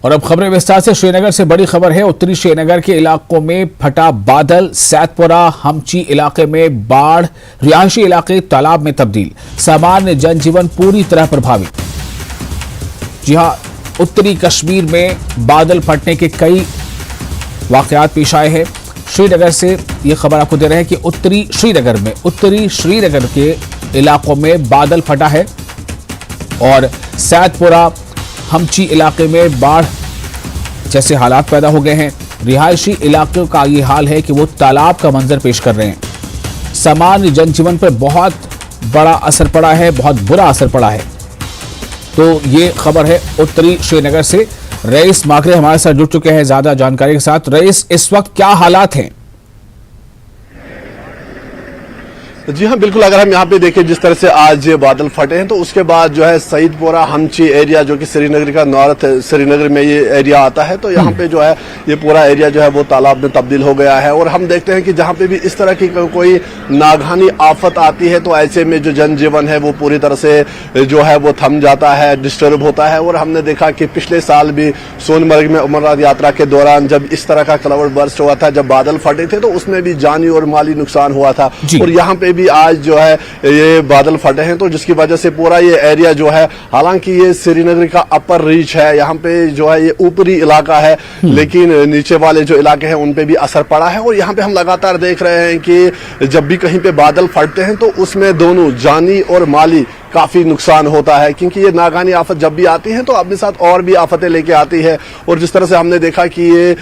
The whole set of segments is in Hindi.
और अब खबरें विस्तार से। श्रीनगर से बड़ी खबर है। उत्तरी श्रीनगर के इलाकों में फटा बादल, सैदपुरा हमची इलाके में बाढ़, रिहायशी इलाके तालाब में तब्दील, सामान्य जनजीवन पूरी तरह प्रभावित। जी हां, उत्तरी कश्मीर में बादल फटने के कई वाकयात पेश आए हैं। श्रीनगर से यह खबर आपको दे रहे हैं कि उत्तरी श्रीनगर के इलाकों में बादल फटा है और सैदपुरा हमची इलाके में बाढ़ जैसे हालात पैदा हो गए हैं। रिहायशी इलाकों का ये हाल है कि वो तालाब का मंजर पेश कर रहे हैं। सामान्य जनजीवन पर बहुत बड़ा असर पड़ा है, बहुत बुरा असर पड़ा है। तो ये खबर है उत्तरी श्रीनगर से। रईस माकरे हमारे साथ जुड़ चुके हैं ज्यादा जानकारी के साथ। रईस, इस वक्त क्या हालात हैं? जी हाँ, बिल्कुल। अगर हम यहाँ पे देखें जिस तरह से आज बादल फटे हैं, तो उसके बाद जो है सईदपुरा हमची एरिया, जो कि श्रीनगर का नॉर्थ श्रीनगर में ये एरिया आता है, तो यहाँ पे जो है ये पूरा एरिया जो है वो तालाब में तब्दील हो गया है। और हम देखते हैं कि जहाँ पे भी इस तरह की कोई नागहानी आफत आती है, तो ऐसे में जो जनजीवन है वो पूरी तरह से जो है वो थम जाता है, डिस्टर्ब होता है। और हमने देखा कि पिछले साल भी सोनमर्ग में अमरनाथ यात्रा के दौरान जब इस तरह का क्लाउड बर्स्ट हुआ था, जब बादल फटे थे, तो उसमें भी जानी और माली नुकसान हुआ था। और यहाँ पे भी आज जो है ये बादल फटे हैं, तो जिसकी वजह से पूरा ये एरिया जो है, हालांकि ये श्रीनगर का अपर रीच है, यहाँ पे जो है ये ऊपरी इलाका है, लेकिन नीचे वाले जो इलाके हैं उन पे भी असर पड़ा है। और यहाँ पे हम लगातार देख रहे हैं कि जब भी कहीं पे बादल फटते हैं, तो उसमें दोनों जानी और माली काफी नुकसान होता है, क्योंकि ये नागानी आफत जब भी आती है तो अपने साथ और भी आफतें लेके आती है। और जिस तरह से हमने देखा कि ये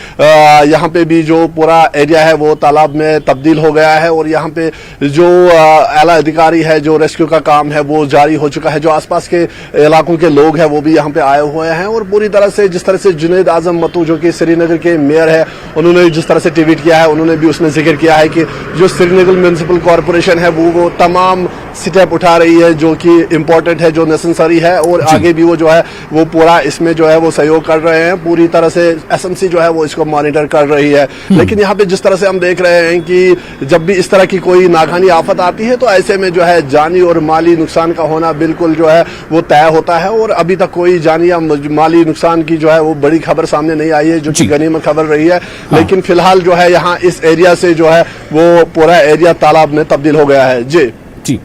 यहाँ पे भी जो पूरा एरिया है वो तालाब में तब्दील हो गया है, और यहाँ पे जो आला अधिकारी है, जो रेस्क्यू का काम है वो जारी हो चुका है। जो आसपास के इलाकों के लोग हैं वो भी यहाँ पे आए हुए हैं। और पूरी तरह से जिस तरह से जुनैद आजम मत्तू, जो कि श्रीनगर के मेयर है, उन्होंने जिस तरह से ट्वीट किया है, उन्होंने भी उसमें जिक्र किया है कि जो श्रीनगर म्युनिसिपल कॉरपोरेशन है वो तमाम स्टेप उठा रही है जो कि इम्पोर्टेंट है, जो नेसेसरी है, और आगे भी वो जो है वो पूरा इसमें जो है वो सहयोग कर रहे हैं। पूरी तरह से एसएमसी जो है वो इसको मॉनिटर कर रही है। लेकिन यहाँ पे जिस तरह से हम देख रहे हैं कि जब भी इस तरह की कोई नागहानी आफत आती है, तो ऐसे में जो है जानी और माली नुकसान का होना बिल्कुल जो है वो तय होता है। और अभी तक कोई जानी या माली नुकसान की जो है वो बड़ी खबर सामने नहीं आई है, जो कि गनीमत खबर रही है। लेकिन फिलहाल जो है यहाँ इस एरिया से जो है वो पूरा एरिया तालाब में तब्दील हो गया है। जी जी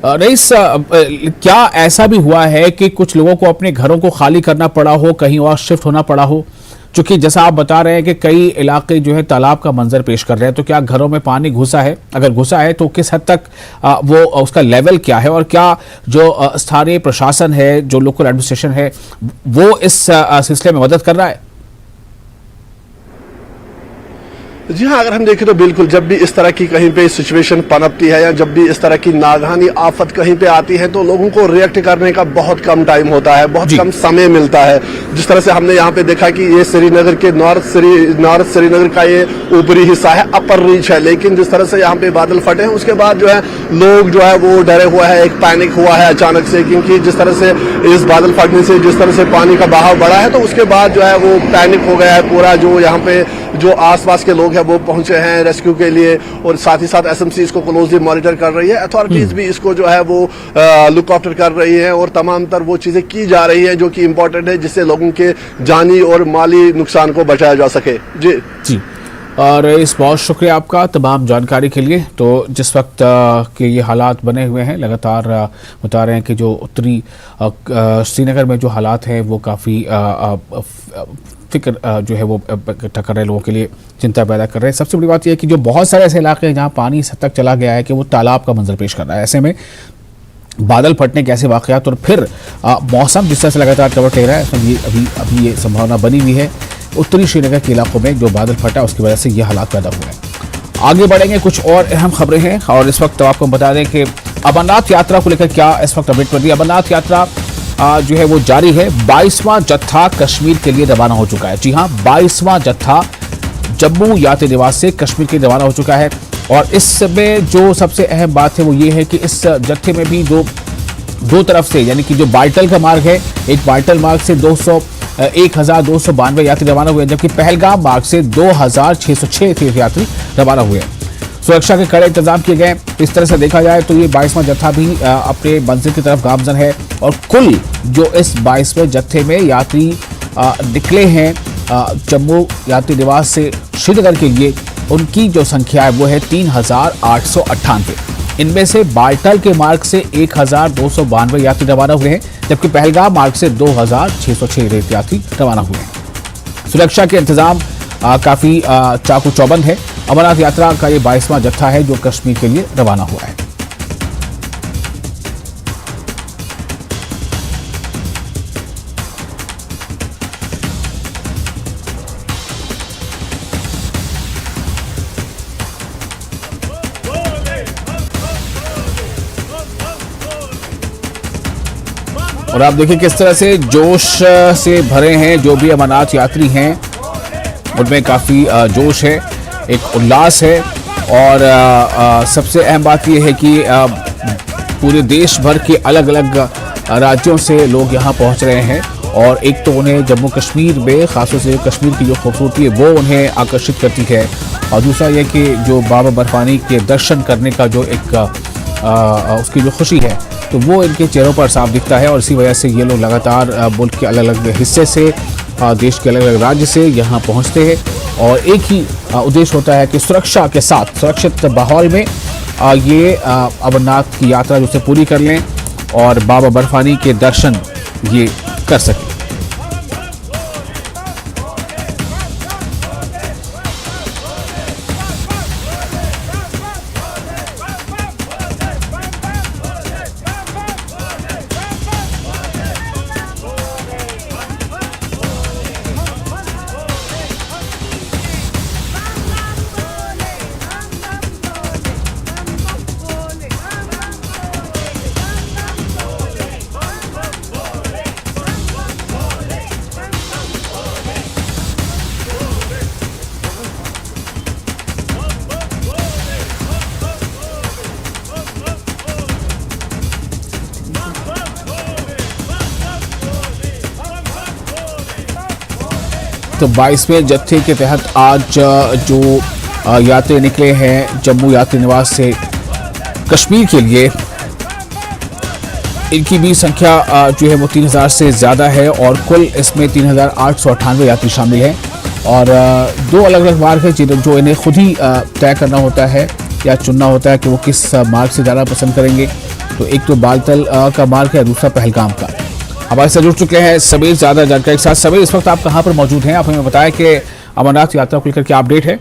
रईस, क्या ऐसा भी हुआ है कि कुछ लोगों को अपने घरों को खाली करना पड़ा हो, कहीं और शिफ्ट होना पड़ा हो? क्योंकि जैसा आप बता रहे हैं कि कई इलाके जो है तालाब का मंजर पेश कर रहे हैं, तो क्या घरों में पानी घुसा है? अगर घुसा है तो किस हद तक वो उसका लेवल क्या है, और क्या जो स्थानीय प्रशासन है, जो लोकल एडमिनिस्ट्रेशन है, वो इस सिलसिले में मदद कर रहा है? जी हाँ, अगर हम देखें तो बिल्कुल, जब भी इस तरह की कहीं पे सिचुएशन पनपती है या जब भी इस तरह की नागहानी आफत कहीं पे आती है, तो लोगों को रिएक्ट करने का बहुत कम टाइम होता है, बहुत कम समय मिलता है। जिस तरह से हमने यहाँ पे देखा कि ये श्रीनगर के नॉर्थ श्रीनगर का ये ऊपरी हिस्सा है, अपर रीच है, लेकिन जिस तरह से यहाँ पे बादल फटे हैं उसके बाद जो है लोग जो है वो डरे हुए हैं, एक पैनिक हुआ है अचानक से, क्योंकि जिस तरह से इस बादल फटने से जिस तरह से पानी का बहाव बढ़ा है, तो उसके बाद जो है वो पैनिक हो गया है पूरा। जो यहाँ पे जो आसपास के लोग हैं वो पहुंचे हैं रेस्क्यू के लिए, और साथ ही साथ एसएमसी इसको क्लोजली मॉनिटर कर रही है, अथॉरिटीज भी इसको जो है वो लुक आफ्टर कर रही है, और तमाम तर वो चीजें की जा रही है जो कि इम्पोर्टेंट है, जिससे लोगों के जानी और माली नुकसान को बचाया जा सके। जी जी, और इस बहुत शुक्रिया आपका तमाम जानकारी के लिए। तो जिस वक्त के ये हालात बने हुए हैं, लगातार बता रहे हैं कि जो उत्तरी श्रीनगर में जो हालात हैं वो काफ़ी फिक्र जो है वो इकट्ठा कर रहे हैं, लोगों के लिए चिंता पैदा कर रहे हैं। सबसे बड़ी बात यह है कि जो बहुत सारे ऐसे इलाके हैं जहाँ पानी इस हद तक चला गया है कि वो तालाब का मंजर पेश कर रहा है। ऐसे में बादल फटने के ऐसे वाक़यात और फिर मौसम जिस तरह से लगातार करवट ले रहा है, अभी ये संभावना बनी हुई है उत्तरी श्रीनगर के इलाकों में जो बादल फटा उसकी वजह से ये हालात पैदा हुए हैं। आगे बढ़ेंगे, कुछ और अहम खबरें हैं, और इस वक्त आपको बता दें कि अमरनाथ यात्रा को लेकर क्या इस वक्त अपडेट कर दी। अमरनाथ यात्रा जो है वो जारी है। 22वां जत्था कश्मीर के लिए रवाना हो चुका है। जी हाँ, 22वां जत्था जम्मू यात्री निवास से कश्मीर के लिए रवाना हो चुका है। और इसमें जो सबसे अहम बात है वो ये है कि इस जत्थे में भी दो तरफ से, यानी कि जो बाल्टल का मार्ग है, एक बाल्टल मार्ग से 1292 यात्री रवाना हुए, जबकि पहलगाम मार्ग से 2606 तीर्थयात्री रवाना हुए। सुरक्षा के कड़े इंतजाम किए गए। इस तरह से देखा जाए तो ये 22वां जत्था भी अपने मंजिल की तरफ गामजन है, और कुल जो इस 22वें जत्थे में यात्री निकले हैं जम्मू यात्री निवास से श्रीनगर के लिए, उनकी जो संख्या है वो है 3,898। इनमें से बाल्टल के मार्ग से 1,292 यात्री रवाना हुए हैं, जबकि पहलगाम मार्ग से 2,606 रेत यात्री रवाना हुए हैं। सुरक्षा के इंतजाम काफी चाकू चौबंद है। अमरनाथ यात्रा का ये 22वां जत्था है जो कश्मीर के लिए रवाना हुआ है। और आप देखिए किस तरह से जोश से भरे हैं जो भी अमरनाथ यात्री हैं, उनमें काफ़ी जोश है, एक उल्लास है। और सबसे अहम बात यह है कि पूरे देश भर के अलग अलग राज्यों से लोग यहाँ पहुँच रहे हैं। और एक तो उन्हें जम्मू कश्मीर में खासतौर से कश्मीर की जो खूबसूरती है वो उन्हें आकर्षित करती है, और दूसरा यह कि जो बाबा बर्फानी के दर्शन करने का जो एक उसकी जो खुशी है तो वो इनके चेहरों पर साफ दिखता है। और इसी वजह से ये लोग लगातार मुल्क के अलग अलग हिस्से से, देश के अलग अलग राज्य से यहाँ पहुँचते हैं, और एक ही उद्देश्य होता है कि सुरक्षा के साथ सुरक्षित माहौल में ये अमरनाथ की यात्रा जो से पूरी कर लें और बाबा बर्फानी के दर्शन ये कर सकें। तो 22वें जत्थे के तहत आज जो यात्री निकले हैं जम्मू यात्री निवास से कश्मीर के लिए, इनकी भी संख्या जो है वो 3,000 से ज़्यादा है, और कुल इसमें 3,898 यात्री शामिल हैं। और दो अलग अलग मार्ग हैं जो इन्हें खुद ही तय करना होता है या चुनना होता है कि वो किस मार्ग से जाना पसंद करेंगे। तो एक तो बालतल का मार्ग है, दूसरा पहलगाम का। हमारे साथ जुड़ चुके हैं समीर, ज़्यादा जानकारी के साथ। समीर, इस वक्त आप कहाँ पर मौजूद हैं? आप हमें बताया कि अमरनाथ यात्रा को लेकर क्या अपडेट है?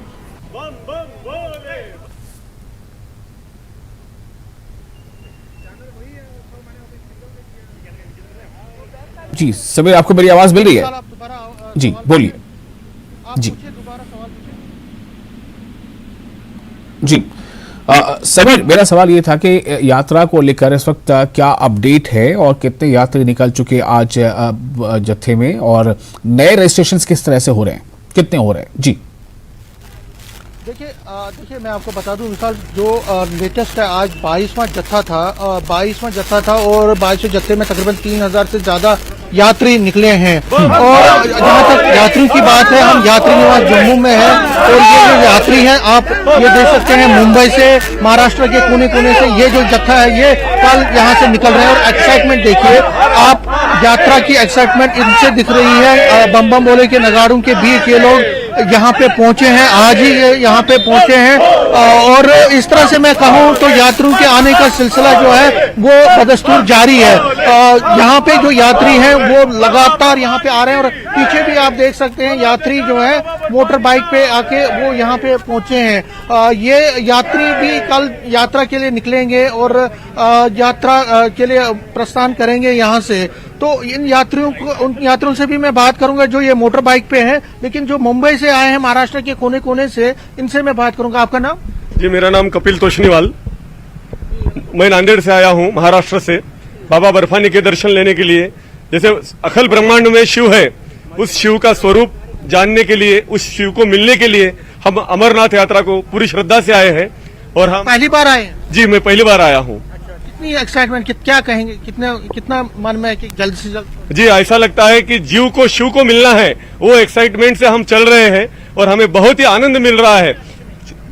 जी समीर, आपको मेरी आवाज मिल रही है? जी बोलिए। जी जी समीर, मेरा सवाल ये था कि यात्रा को लेकर इस वक्त क्या अपडेट है और कितने यात्री निकल चुके आज जत्थे में, और नए रजिस्ट्रेशंस किस तरह से हो रहे हैं, कितने हो रहे हैं? जी देखिए मैं आपको बता दूं, विशाल, जो लेटेस्ट है आज 22वां जत्था था, 22वां जत्था था, और 22वें जत्थे में तकरीबन 3,000 से ज्यादा यात्री निकले हैं। और जहाँ तक यात्रियों की बात है, हम यात्री निवास जम्मू में हैं, और ये जो यात्री हैं आप ये देख सकते हैं, मुंबई से, महाराष्ट्र के कोने कोने से ये जो जत्था है ये कल यहाँ से निकल रहे हैं। और एक्साइटमेंट देखिए आप, यात्रा की एक्साइटमेंट इनसे दिख रही है। बम बम बोले के नगाड़ों के बीच ये लोग यहाँ पे पहुंचे हैं, आज ही ये यहाँ पे पहुंचे हैं। और इस तरह से मैं कहूँ तो यात्रियों के आने का सिलसिला जो है वो बदस्तूर जारी है। यहाँ पे जो यात्री हैं वो लगातार यहाँ पे आ रहे हैं, और पीछे भी आप देख सकते हैं यात्री जो है मोटर बाइक पे आके वो यहाँ पे पहुंचे हैं। ये यात्री भी कल यात्रा के लिए निकलेंगे और यात्रा के लिए प्रस्थान करेंगे यहाँ से। तो उन यात्रियों से भी मैं बात करूंगा जो ये मोटर बाइक पे हैं, लेकिन जो मुंबई से आए हैं महाराष्ट्र के कोने कोने से, इनसे मैं बात करूंगा। आपका नाम? जी, मेरा नाम कपिल तोशनीवाल, मैं नांदेड़ से आया हूं, महाराष्ट्र से, बाबा बर्फानी के दर्शन लेने के लिए। जैसे अखिल ब्रह्मांड में शिव है, उस शिव का स्वरूप जानने के लिए, उस शिव को मिलने के लिए हम अमरनाथ यात्रा को पूरी श्रद्धा से आए हैं। और हम पहली बार आए हैं? जी, मैं पहली बार आया हूँ। कितनी एक्साइटमेंट, क्या कहेंगे, कितना मन में है कि जल्द से जल्द? जी, ऐसा लगता है कि जीव को शिव को मिलना है, वो एक्साइटमेंट से हम चल रहे हैं और हमें बहुत ही आनंद मिल रहा है।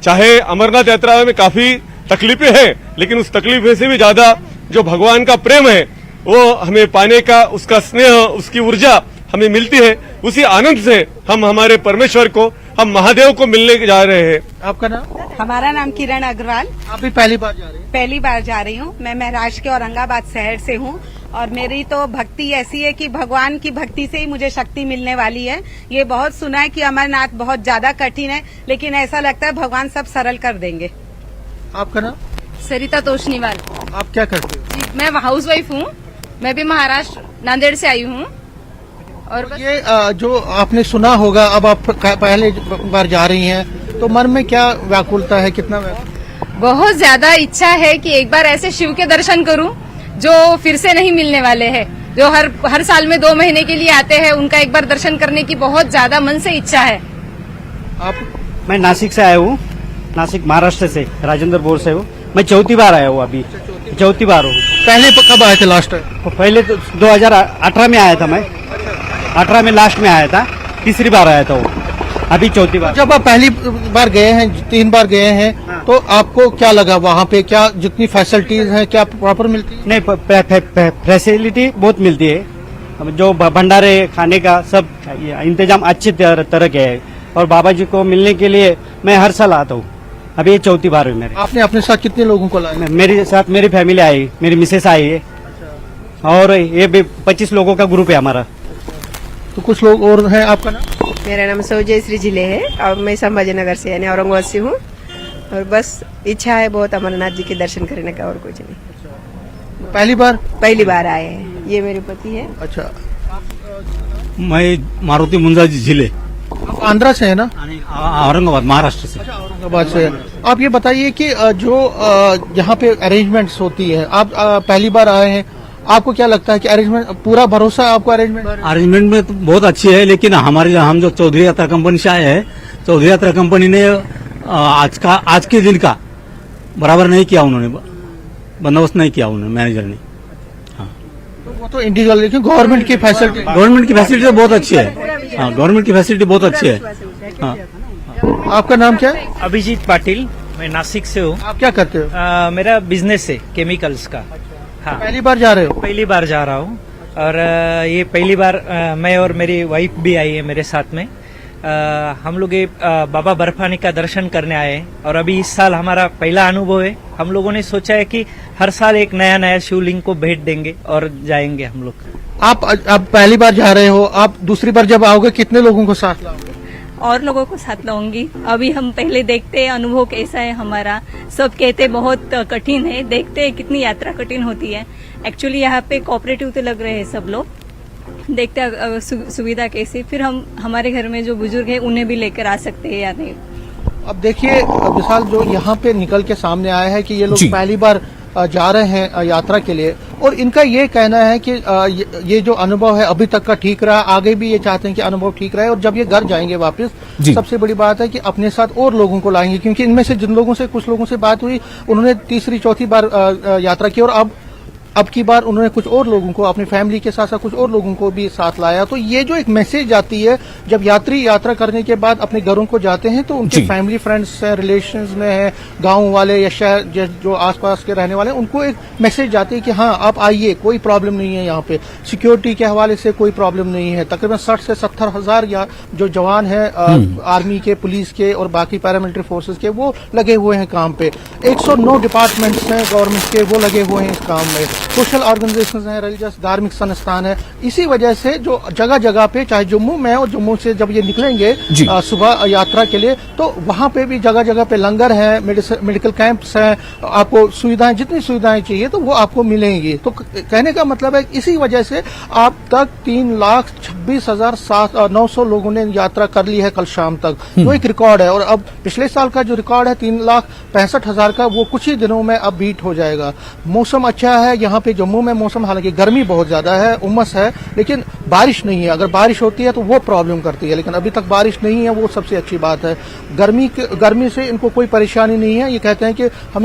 चाहे अमरनाथ यात्रा में काफी तकलीफें हैं, लेकिन उस तकलीफें से भी ज्यादा जो भगवान का प्रेम है वो हमें पाने का, उसका स्नेह, उसकी ऊर्जा हमें मिलती है, उसी आनंद से हम हमारे परमेश्वर को, हम महादेव को मिलने जा रहे हैं। आपका नाम? हमारा नाम किरण अग्रवाल। आप भी पहली बार जा रहे हैं? पहली बार जा रही हूँ। मैं महाराष्ट्र के औरंगाबाद शहर से हूँ और मेरी तो भक्ति ऐसी है कि भगवान की भक्ति से ही मुझे शक्ति मिलने वाली है। ये बहुत सुना है कि अमरनाथ बहुत ज्यादा कठिन है, लेकिन ऐसा लगता है भगवान सब सरल कर देंगे। आपका नाम? सरिता तोशनीवाल। आप क्या करते हो? जी, मैं हाउस वाइफ हूँ। मैं भी महाराष्ट्र नांदेड़ से आई हूँ। और बस ये जो आपने सुना होगा, अब आप पहले बार जा रही हैं, तो मन में क्या व्याकुलता है, कितना व्याकुल? बहुत ज्यादा इच्छा है कि एक बार ऐसे शिव के दर्शन करूं जो फिर से नहीं मिलने वाले हैं, जो हर साल में 2 महीने के लिए आते हैं, उनका एक बार दर्शन करने की बहुत ज्यादा मन से इच्छा है। आप? मैं नासिक से आया हूँ, नासिक महाराष्ट्र से, राजेंद्र बोर से हूँ। मैं चौथी बार आया हूँ, अभी चौथी बार हूँ। पहले कब आए थे लास्ट टाइम? तो पहले तो 2018 में आया था मैं, 18 में लास्ट में आया था, तीसरी बार आया था वो, अभी चौथी बार। जब आप पहली बार गए हैं, 3 बार गए हैं, तो आपको क्या लगा वहाँ पे? क्या जितनी फैसिलिटीज हैं क्या प्रॉपर मिलती है? नहीं, फैसिलिटी बहुत मिलती है, जो भंडारे खाने का सब इंतजाम अच्छे तरह के है। और बाबा जी को मिलने के लिए मैं हर साल आता हूँ, अभी ये चौथी बार है मेरे। आपने अपने साथ कितने लोगों को लाया? मेरे साथ मेरी फैमिली आई, मेरी मिसेस आई है, और ये भी 25 लोगों का ग्रुप है हमारा। तो कुछ लोग और हैं। आपका नाम? मेरा नाम सौजयश्री जिले है और मैं संभाजी नगर से यानी औरंगाबाद से हूँ। और बस इच्छा है बहुत अमरनाथ जी के दर्शन करने का, और कुछ नहीं। पहली बार? पहली बार आए हैं। ये मेरे पति है। अच्छा। मैं मारुति मुंजा जिले, आप आंध्रा से है ना? औरंगाबाद महाराष्ट्र से। औरंगाबाद से। आप ये बताइए कि जो यहाँ पे अरेंजमेंट्स होती है, आप पहली बार आए हैं, आपको क्या लगता है कि अरेंजमेंट पूरा भरोसा है आपको अरेंजमेंट? अरेंजमेंट में तो बहुत अच्छी है, लेकिन हम जो चौधरी यात्रा कंपनी से आए हैं, चौधरी यात्रा कंपनी ने आज के दिन का बराबर नहीं किया, उन्होंने बंदोबस्त नहीं किया, उन्होंने मैनेजर ने। तो वो तो इंडिविजुअल, लेकिन गवर्नमेंट की फैसिलिटी तो बहुत अच्छी है। हाँ, गवर्नमेंट की फैसिलिटी बहुत अच्छी है। हाँ। आपका नाम क्या है? अभिजीत पाटिल, मैं नासिक से हूँ। आप क्या करते हो? मेरा बिजनेस है केमिकल्स का। हाँ, पहली बार जा रहे हो? पहली बार जा रहा हूँ। और ये पहली बार मैं और मेरी वाइफ भी आई है मेरे साथ में। हम लोग ये बाबा बर्फानी का दर्शन करने आए हैं और अभी इस साल हमारा पहला अनुभव है। हम लोगों ने सोचा है कि हर साल एक नया शिवलिंग को भेंट देंगे और जाएंगे हम लोग। आप पहली बार जा रहे हो, आप दूसरी बार जब आओगे कितने लोगों को साथ लाओगे? और लोगों को साथ लाऊंगी। अभी हम पहले देखते हैं अनुभव कैसा है हमारा। सब कहते बहुत कठिन है, देखते हैं कितनी यात्रा कठिन होती है। एक्चुअली यहाँ पे कोऑपरेटिव तो लग रहे हैं सब लोग, देखते हैं सुविधा कैसी, फिर हम हमारे घर में जो बुजुर्ग है उन्हें भी लेकर आ सकते हैं या नहीं। अब देखिए विशाल, जो यहाँ पे निकल के सामने आया है कि ये लोग जी। पहली बार जा रहे हैं यात्रा के लिए, और इनका ये कहना है कि ये जो अनुभव है अभी तक का ठीक रहा, आगे भी ये चाहते हैं कि अनुभव ठीक रहे, और जब ये घर जाएंगे वापस, सबसे बड़ी बात है कि अपने साथ और लोगों को लाएंगे, क्योंकि इनमें से जिन लोगों से कुछ लोगों से बात हुई, उन्होंने तीसरी चौथी बार यात्रा की, और अब की बार उन्होंने कुछ और लोगों को, अपनी फैमिली के साथ साथ कुछ और लोगों को भी साथ लाया। तो ये जो एक मैसेज आती है, जब यात्री यात्रा करने के बाद अपने घरों को जाते हैं, तो उनके फैमिली फ्रेंड्स हैं, रिलेशंस में है, गांव वाले या शहर जो आसपास के रहने वाले हैं, उनको एक मैसेज जाती है कि हाँ आप आइए, कोई प्रॉब्लम नहीं है यहाँ पे, सिक्योरिटी के हवाले से कोई प्रॉब्लम नहीं है। तकरीबन 60 से 70 हजार जो जवान है आर्मी के, पुलिस के और बाकी पैरामिलिट्री फोर्सेज के, वो लगे हुए हैं काम पे। 109 डिपार्टमेंट्स हैं गवर्नमेंट के, वो लगे हुए हैं इस काम में। सोशल ऑर्गेनाइजेशंस हैं, रिलीजियस धार्मिक संस्थान है। इसी वजह से जो जगह जगह पे, चाहे जम्मू में, और जम्मू से जब ये निकलेंगे सुबह यात्रा के लिए, तो वहां पे भी जगह जगह पे लंगर है, मेडिकल कैंप्स हैं, आपको सुविधाएं, जितनी सुविधाएं चाहिए तो वो आपको मिलेंगी। तो कहने का मतलब है इसी वजह से अब तक 3,26,900 लोगों ने यात्रा कर ली है कल शाम तक, जो एक रिकॉर्ड है। और अब पिछले साल का जो रिकॉर्ड है 3,65,000 का, वो कुछ ही दिनों में अब बीट हो जाएगा। मौसम अच्छा है यहाँ पे जम्मू में। मौसम हालांकि गर्मी बहुत ज्यादा है, उमस है, लेकिन बारिश नहीं है। अगर बारिश होती है तो वो प्रॉब्लम करती है, लेकिन अभी तक बारिश नहीं है, वो सबसे अच्छी बात है। गर्मी से इनको कोई परेशानी नहीं है। ये कहते हैं कि हम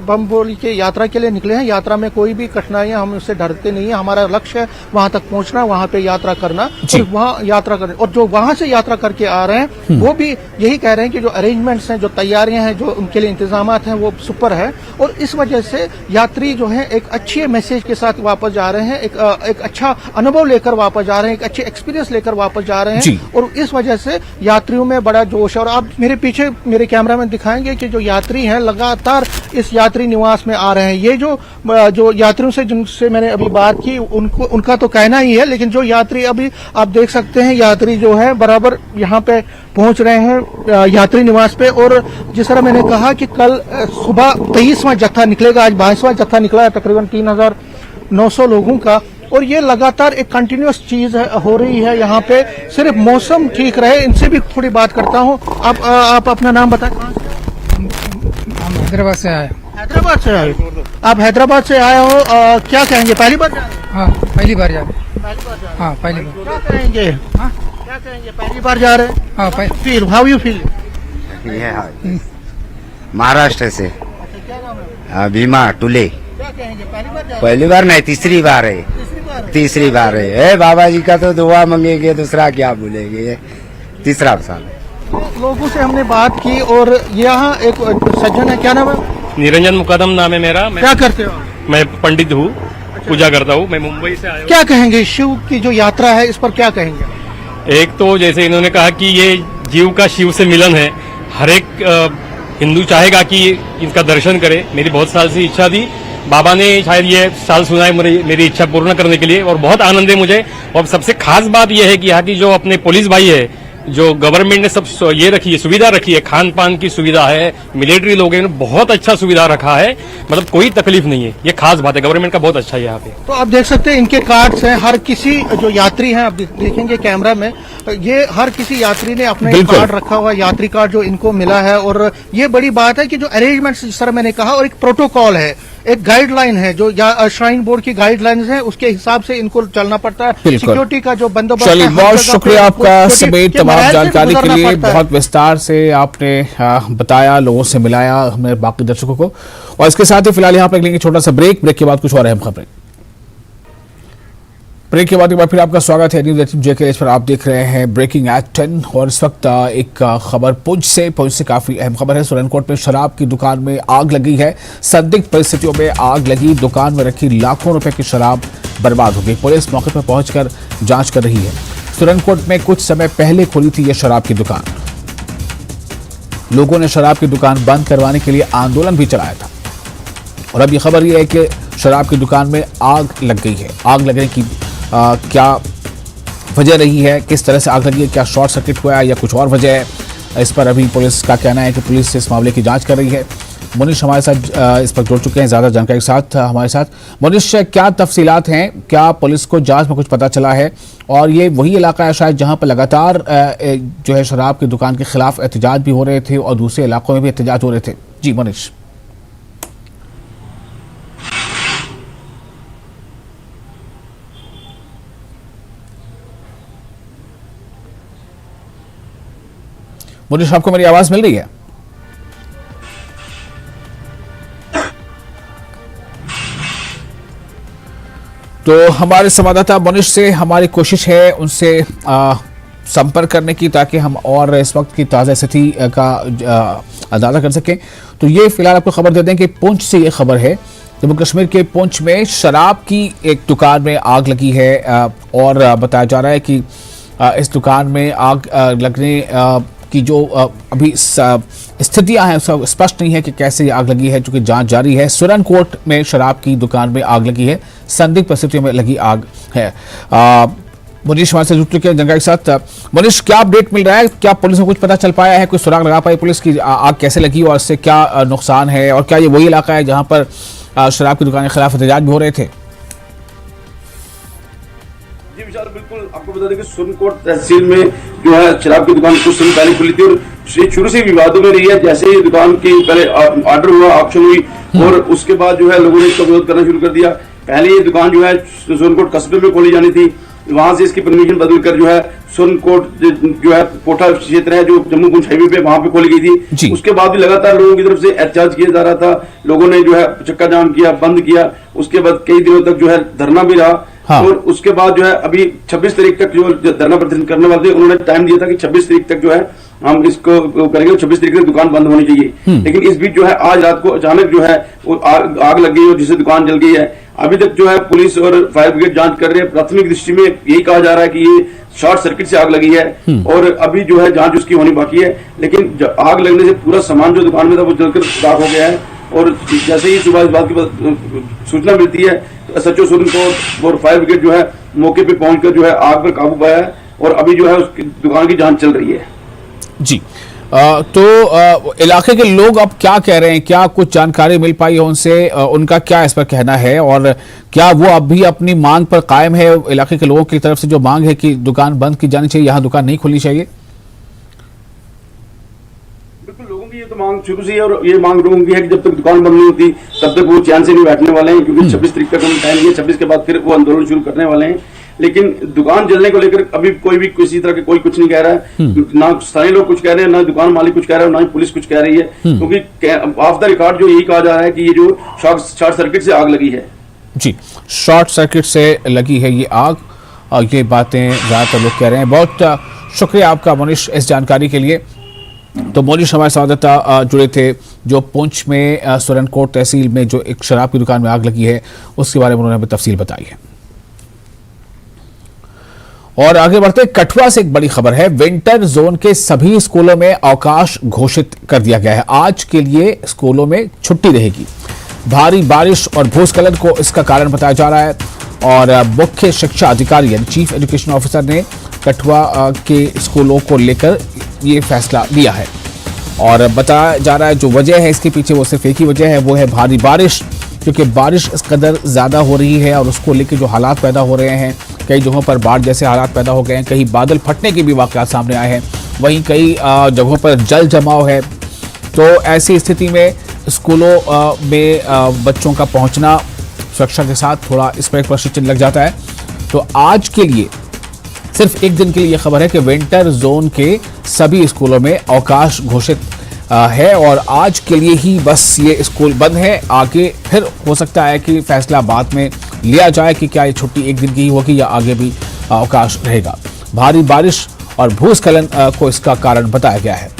बम बोल के यात्रा के लिए निकले हैं, यात्रा में कोई भी कठिनाइयां, हम उससे डरते नहीं है। हमारा लक्ष्य है वहां तक पहुंचना, वहां पे यात्रा करना, और वहां यात्रा करना। और जो वहां से यात्रा करके आ रहे हैं वो भी यही कह रहे हैं कि जो अरेंजमेंट्स हैं, जो तैयारियां हैं, जो उनके लिए इंतजाम हैं, वो सुपर है। और इस वजह से यात्री जो है एक अच्छे मैसेज के साथ वापस जा रहे हैं, एक अच्छा अनुभव लेकर वापस जा रहे हैं, एक अच्छे एक्सपीरियंस लेकर वापस जा रहे हैं और इस वजह से यात्रियों में बड़ा जोश है। और आप मेरे पीछे मेरे कैमरा में दिखाएंगे कि जो यात्री हैं लगातार इस यात्री निवास में आ रहे हैं। ये जो यात्रियों से जिनसे मैंने अभी बात की उनका तो कहना ही है, लेकिन जो यात्री अभी आप देख सकते हैं यात्री जो है बराबर यहाँ पे पहुंच रहे हैं यात्री निवास पे। और जिस तरह मैंने कहा कि कल सुबह 23वां जत्था निकलेगा, आज 22वां जत्था निकला है तकरीबन 3900 लोगों का। और ये लगातार एक कंटिन्यूअस चीज हो रही है यहाँ पे, सिर्फ मौसम ठीक रहे। इनसे भी थोड़ी बात करता हूँ। आप अपना नाम बताएं। हम हैदराबाद से आए। हैदराबाद से आए? आप हैदराबाद से आए हो, क्या कहेंगे, पहली बार जा रहे हैं? हाँ पहली बार जा रहे हैं। हाँ पहली बार। क्या कहेंगे? हाँ क्या कहेंगे, पहली बार जा रहे हैं? हाँ feel, how you feel? Maharashtra से भीमा टुले। क्या कहेंगे, पहली बार जा? पहली बार नहीं, तीसरी बार है। तीसरी बार है। बाबा जी का तो दुआ मांगेंगे, दूसरा क्या बोलेंगे। तीसरा साल है। लोगों से हमने बात की और यहाँ एक सज्जन है, क्या नाम है? निरंजन मुकदम नाम है मेरा। क्या करते हो? मैं पंडित हूँ, पूजा करता हूँ। मैं मुंबई से आया हूँ। क्या कहेंगे शिव की जो यात्रा है इस पर, क्या कहेंगे? एक तो जैसे इन्होंने कहा कि ये जीव का शिव से मिलन है, हर एक हिंदू चाहेगा कि इनका दर्शन करे। मेरी बहुत साल से इच्छा थी, बाबा ने शायद ये साल सुना है मेरी इच्छा पूर्ण करने के लिए, और बहुत आनंद है मुझे। और सबसे खास बात यह है कि यहाँ की जो अपने पुलिस भाई है, जो गवर्नमेंट ने सब ये रखी है, सुविधा रखी है, खान पान की सुविधा है, मिलिट्री लोग हैं, बहुत अच्छा सुविधा रखा है, मतलब कोई तकलीफ नहीं है। ये खास बात है, गवर्नमेंट का बहुत अच्छा है यहाँ पे। तो आप देख सकते हैं इनके कार्ड्स हैं, हर किसी जो यात्री हैं, आप देखेंगे कैमरा में, ये हर किसी यात्री ने अपना कार्ड रखा हुआ है, यात्री कार्ड जो इनको मिला है। और ये बड़ी बात है कि जो अरेंजमेंट्स जिस तरह मैंने कहा, और एक प्रोटोकॉल है, एक गाइडलाइन है, जो श्राइन बोर्ड की गाइडलाइंस है, उसके हिसाब से इनको चलना पड़ता है। सिक्योरिटी का जो बंदोबस्त। चलिए, बहुत शुक्रिया आपका समेत तमाम जानकारी के लिए। बहुत विस्तार से आपने बताया, लोगों से मिलाया हमने बाकी दर्शकों को। और इसके साथ ही फिलहाल यहाँ पर लेंगे छोटा सा ब्रेक के बाद कुछ और अहम खबरें। ब्रेक के बाद एक बार फिर आपका स्वागत है न्यूज 18 JK पर। आप देख रहे हैं ब्रेकिंग एट 10 और इस वक्त एक खबर पुंछ से काफी अहम खबर है। सुरनकोट में शराब की दुकान में आग लगी है। संदिग्ध परिस्थितियों में आग लगी, दुकान में रखी लाखों रुपए की शराब बर्बाद हो गई। पुलिस मौके पर पहुंचकर जांच कर रही है। सुरनकोट में कुछ समय पहले खुली थी यह शराब की दुकान। लोगों ने शराब की दुकान बंद करवाने के लिए आंदोलन भी चलाया था। और अब यह खबर यह है कि शराब की दुकान में आग लग गई है। आग लगने की क्या वजह रही है, किस तरह से आग लगी है, क्या शॉर्ट सर्किट हुआ है या कुछ और वजह है, इस पर अभी पुलिस का कहना है कि पुलिस इस मामले की जांच कर रही है। मुनीश हमारे साथ इस पर जुड़ चुके हैं ज्यादा जानकारी के साथ हमारे साथ। मुनीश, क्या तफसीलात हैं, क्या पुलिस को जांच में कुछ पता चला है? और ये वही इलाका है शायद जहां पर लगातार जो है शराब की दुकान के खिलाफ एहतजाज भी हो रहे थे और दूसरे इलाकों में भी एहतजाज हो रहे थे। जी मुनीश। मुनीश, आपको मेरी आवाज मिल रही है? तो हमारे संवाददाता मुनीश से हमारी कोशिश है उनसे संपर्क करने की, ताकि हम और इस वक्त की ताज़ा स्थिति का अंदाजा कर सकें। तो ये फिलहाल आपको खबर दे दें कि पुंछ से ये खबर है, जम्मू कश्मीर के पुंछ में शराब की एक दुकान में आग लगी है। और बताया जा रहा है कि इस दुकान में आग लगने की जो अभी स्थितियां हैं सब स्पष्ट नहीं है कि कैसे ये आग लगी है, चूंकि जांच जारी है। सुरनकोट में शराब की दुकान में आग लगी है, संदिग्ध परिस्थितियों में लगी आग है। मुनीश हमारे से जुड़ चुके हैं जानकारी के साथ। मुनीश, क्या अपडेट मिल रहा है? क्या पुलिस को कुछ पता चल पाया है, कोई सुराग लगा पाई पुलिस की आग कैसे लगी और इससे क्या नुकसान है? और क्या ये वही इलाका है जहां पर शराब की दुकान के खिलाफ एहतजाज भी हो रहे थे? जी विशाल, बिल्कुल आपको बता दें कि सुरनकोट तहसील में जो है शराब की दुकान कुछ समय पहले खुली थी और शुरू से विवादों में रही है। जैसे ही दुकान की पहले ऑर्डर हुआ, ऑक्शन हुई और उसके बाद जो है लोगों ने इसका विरोध करना शुरू कर दिया। पहले ये दुकान जो है सुरनकोट कस्बे में खोली जानी थी, वहां से इसकी परमिशन बदलकर जो है सुरनकोट जो है कोठा क्षेत्र है जो जम्मू पुंछ हाईवे पे, वहां पे खोली गई थी। उसके बाद भी लगातार लोगों की तरफ से एहतजाज किया जा रहा था, लोगों ने जो है चक्का जाम किया, बंद किया। उसके बाद कई दिनों तक जो है धरना भी रहा। और उसके बाद जो है अभी 26 तारीख तक जो धरना प्रदर्शन करने वाले थे, उन्होंने टाइम दिया था कि 26 तारीख तक जो है हम इसको करेंगे, 26 तारीख तक दुकान बंद होनी चाहिए। लेकिन इस बीच जो है आज रात को अचानक जो है आग लग गई और जिससे दुकान जल गई है। अभी तक जो है पुलिस और फायर ब्रिगेड जांच कर रहे हैं। प्राथमिक दृष्टि में यही कहा जा रहा है कि ये शॉर्ट सर्किट से आग लगी है और अभी जो है जांच उसकी होनी बाकी है। लेकिन आग लगने से पूरा सामान जो दुकान में था वो जलकर राख हो गया है और जैसे ही सुबह इस बात की सूचना मिलती है तो SHO सुरनकोट और फायर ब्रिगेड जो है मौके पे पहुंचकर जो है आग पर काबू पाया है और अभी जो है उसकी दुकान की जांच चल रही है। जी इलाके के लोग अब क्या कह रहे हैं, क्या कुछ जानकारी मिल पाई है उनसे, उनका क्या इस पर कहना है और क्या वो अब भी अपनी मांग पर कायम है? इलाके के लोगों की तरफ से जो मांग है कि दुकान बंद की जानी चाहिए, यहाँ दुकान नहीं खोलनी चाहिए। बिल्कुल लोगों की ये तो मांग शुरू से है और ये मांग लोगों की है कि जब तक दुकान बंद नहीं होती तब तक वो चैन से नहीं बैठने वाले हैं, क्योंकि 26 तारीख तक हम टाइम दिए, 26 के बाद फिर वो आंदोलन शुरू करने वाले हैं। लेकिन दुकान जलने को लेकर अभी कोई भी किसी तरह के कोई कुछ नहीं कह रहा है, ना स्थानीय लोग कुछ कह रहे हैं, ना दुकान मालिक कुछ कह रहा है, ना ही पुलिस कुछ कह रही है, क्योंकि ऑफ द रिकॉर्ड जो यही कहा जा रहा है कि ये जो शॉर्ट सर्किट से आग लगी है। जी, शॉर्ट सर्किट से लगी है ये आग और ये बातें ज्यादातर लोग कह रहे हैं। बहुत शुक्रिया आपका मोनिश इस जानकारी के लिए। तो मोनिश हमारे संवाददाता जुड़े थे जो पुंछ में सुरनकोट तहसील में जो एक शराब की दुकान में आग लगी है उसके बारे में उन्होंने हमें तफसील बताई है। और आगे बढ़ते कठुआ से एक बड़ी खबर है। विंटर जोन के सभी स्कूलों में अवकाश घोषित कर दिया गया है। आज के लिए स्कूलों में छुट्टी रहेगी। भारी बारिश और भूस्खलन को इसका कारण बताया जा रहा है और मुख्य शिक्षा अधिकारी यानी चीफ एजुकेशन ऑफिसर ने कठुआ के स्कूलों को लेकर ये फैसला लिया है और बताया जा रहा है जो वजह है इसके पीछे वो सिर्फ एक ही वजह है, वो है भारी बारिश, क्योंकि बारिश इस कदर ज़्यादा हो रही है और उसको लेकर जो हालात पैदा हो रहे हैं, कई जगहों पर बाढ़ जैसे हालात पैदा हो गए हैं, कहीं बादल फटने के भी वाक़यात सामने आए हैं, वहीं कई जगहों पर जल जमाव है। तो ऐसी स्थिति में स्कूलों में बच्चों का पहुंचना सुरक्षा के साथ थोड़ा इस पर एक प्रश्न लग जाता है। तो आज के लिए सिर्फ एक दिन के लिए यह खबर है कि विंटर जोन के सभी स्कूलों में अवकाश घोषित है और आज के लिए ही बस ये स्कूल बंद है। आगे फिर हो सकता है कि फैसला बाद में लिया जाए कि क्या ये छुट्टी एक दिन की ही होगी या आगे भी अवकाश रहेगा। भारी बारिश और भूस्खलन को इसका कारण बताया गया है।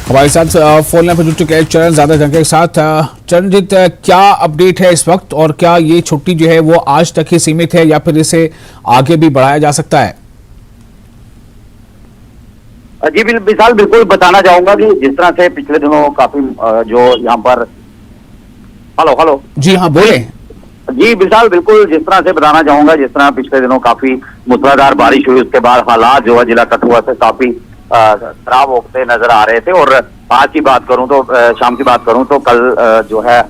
हमारे साथ फोन लाइन पर जुड़ चुके हैं चरण ज्यादा जानकारी के साथ। चरणजीत, क्या अपडेट है इस वक्त और क्या ये छुट्टी जो है वो आज तक ही सीमित है या फिर इसे आगे भी बढ़ाया जा सकता है? जी विशाल, बिल्कुल बताना चाहूंगा कि जिस तरह से पिछले दिनों काफी जो यहाँ पर हेलो जी हाँ बोले। जी विशाल, बिल्कुल जिस तरह से बताना चाहूंगा, जिस तरह पिछले दिनों काफी मूसलाधार बारिश हुई उसके बाद हालात जो है जिला कठुआ से काफी खराब होते नजर आ रहे थे। और आज की बात करूं तो शाम की बात करूं तो कल जो है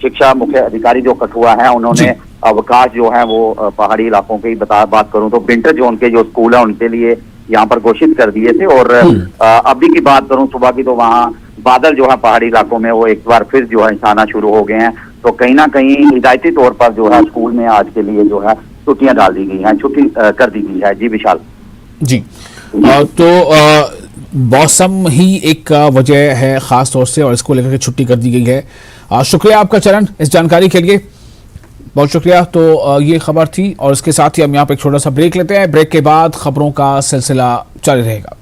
शिक्षा मुख्य अधिकारी जो कठुआ है उन्होंने अवकाश जो है वो पहाड़ी इलाकों की बात करूं तो विंटर जोन के जो स्कूल है उनके लिए यहाँ पर घोषित कर दिए थे। और अभी की बात करूं सुबह की तो वहाँ बादल जो है पहाड़ी इलाकों में वो एक बार फिर जो है आना शुरू हो गए हैं। तो कहीं ना कहीं हिदायती तौर पर जो है स्कूल में आज के लिए जो है छुट्टियां डाल दी गई हैं, छुट्टी कर दी गई है। जी विशाल जी, तो मौसम ही एक वजह है खास तौर से और इसको लेकर के छुट्टी कर दी गई है। शुक्रिया आपका चरण इस जानकारी के लिए, बहुत शुक्रिया। तो ये खबर थी और इसके साथ ही हम यहाँ पे एक छोटा सा ब्रेक लेते हैं। ब्रेक के बाद खबरों का सिलसिला जारी रहेगा।